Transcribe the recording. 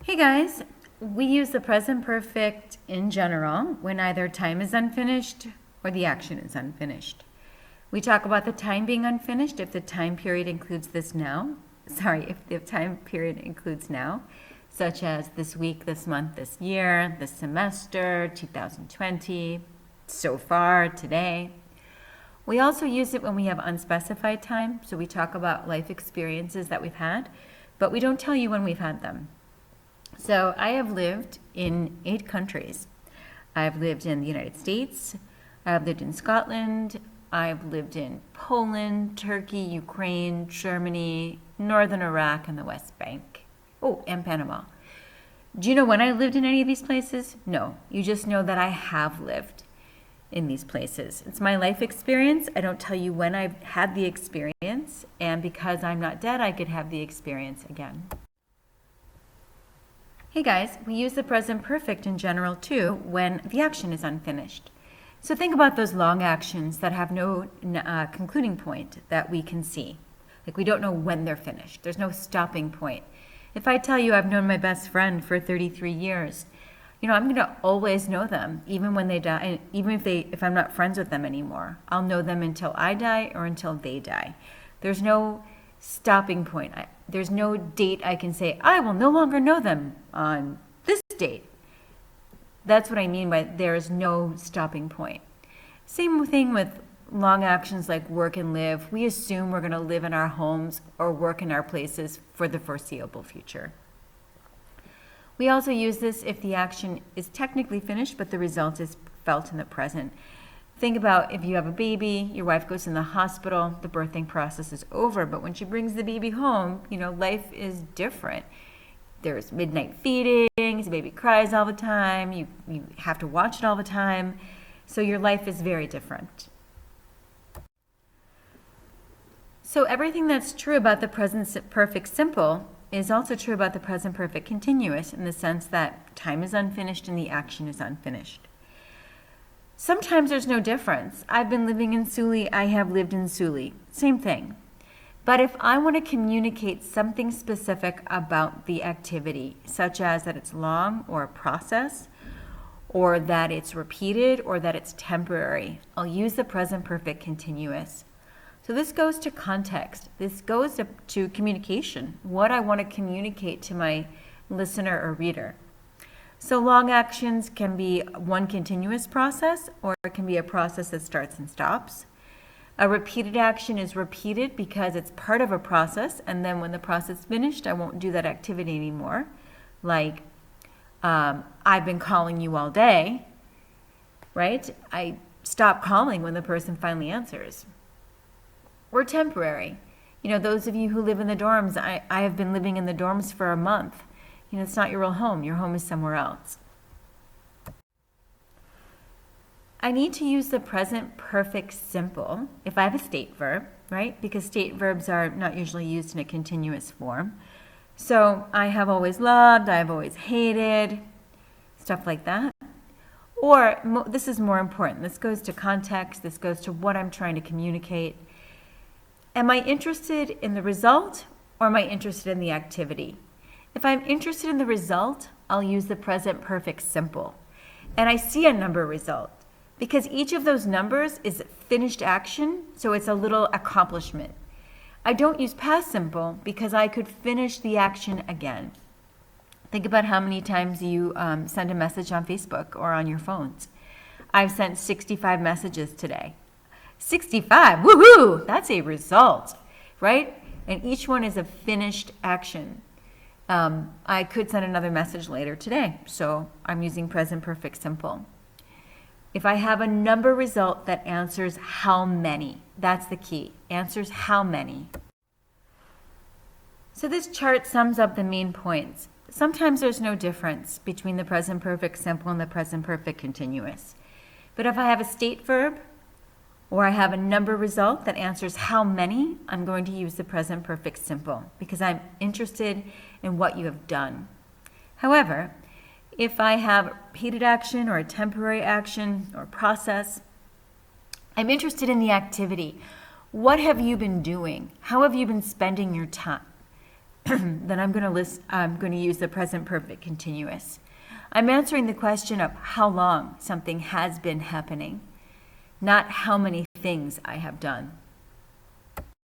Hey guys, we use the present perfect in general when either time is unfinished or the action is unfinished. We talk about the time being unfinished if the time period includes if the time period includes now, such as this week, this month, this year, this semester, 2020, so far, today. We also use it when we have unspecified time, so we talk about life experiences that we've had, but we don't tell you when we've had them. So I have lived in 8 countries. I've lived in the United States, I've lived in Scotland, I've lived in Poland, Turkey, Ukraine, Germany, Northern Iraq, and the West Bank. Oh, and Panama. Do you know when I lived in any of these places? No, you just know that I have lived in these places. It's my life experience. I don't tell you when I've had the experience, and because I'm not dead, I could have the experience again. Hey guys, we use the present perfect in general too when the action is unfinished. So think about those long actions that have no concluding point that we can see. Like we don't know when they're finished. There's no stopping point. If I tell you I've known my best friend for 33 years, I'm going to always know them, even when they die, and even if I'm not friends with them anymore. I'll know them until I die or until they die. There's no stopping point. There's no date I can say, I will no longer know them on this date. That's what I mean by there is no stopping point. Same thing with long actions like work and live. We assume we're going to live in our homes or work in our places for the foreseeable future. We also use this if the action is technically finished, but the result is felt in the present. Think about if you have a baby, your wife goes in the hospital, the birthing process is over, but when she brings the baby home, life is different. There's midnight feedings, the baby cries all the time, you have to watch it all the time, so your life is very different. So everything that's true about the present perfect simple is also true about the present perfect continuous in the sense that time is unfinished and the action is unfinished. Sometimes there's no difference. I've been living in Suli, I have lived in Suli. Same thing. But if I want to communicate something specific about the activity, such as that it's long or a process, or that it's repeated, or that it's temporary, I'll use the present perfect continuous. So this goes to context. This goes to communication, what I want to communicate to my listener or reader. So long actions can be one continuous process, or it can be a process that starts and stops. A repeated action is repeated because it's part of a process, and then when the process is finished, I won't do that activity anymore. Like, I've been calling you all day, right? I stop calling when the person finally answers. Or temporary. Those of you who live in the dorms, I have been living in the dorms for a month. It's not your real home. Your home is somewhere else. I need to use the present perfect simple if I have a state verb, right? Because state verbs are not usually used in a continuous form. So I have always loved, I have always hated, stuff like that. Or this is more important. This goes to context. This goes to what I'm trying to communicate. Am I interested in the result or am I interested in the activity? If I'm interested in the result, I'll use the present perfect simple. And I see a number result because each of those numbers is finished action, so it's a little accomplishment. I don't use past simple because I could finish the action again. Think about how many times you send a message on Facebook or on your phones. I've sent 65 messages today. 65, woohoo! That's a result, right? And each one is a finished action. I could send another message later today, so I'm using present perfect simple. If I have a number result that answers how many, that's the key. Answers how many. So this chart sums up the main points. Sometimes there's no difference between the present perfect simple and the present perfect continuous. But if I have a state verb, or I have a number result that answers how many, I'm going to use the present perfect simple because I'm interested in what you have done. However, if I have a repeated action or a temporary action or process, I'm interested in the activity. What have you been doing? How have you been spending your time? then I'm going to use the present perfect continuous. I'm answering the question of how long something has been happening, not how many things I have done.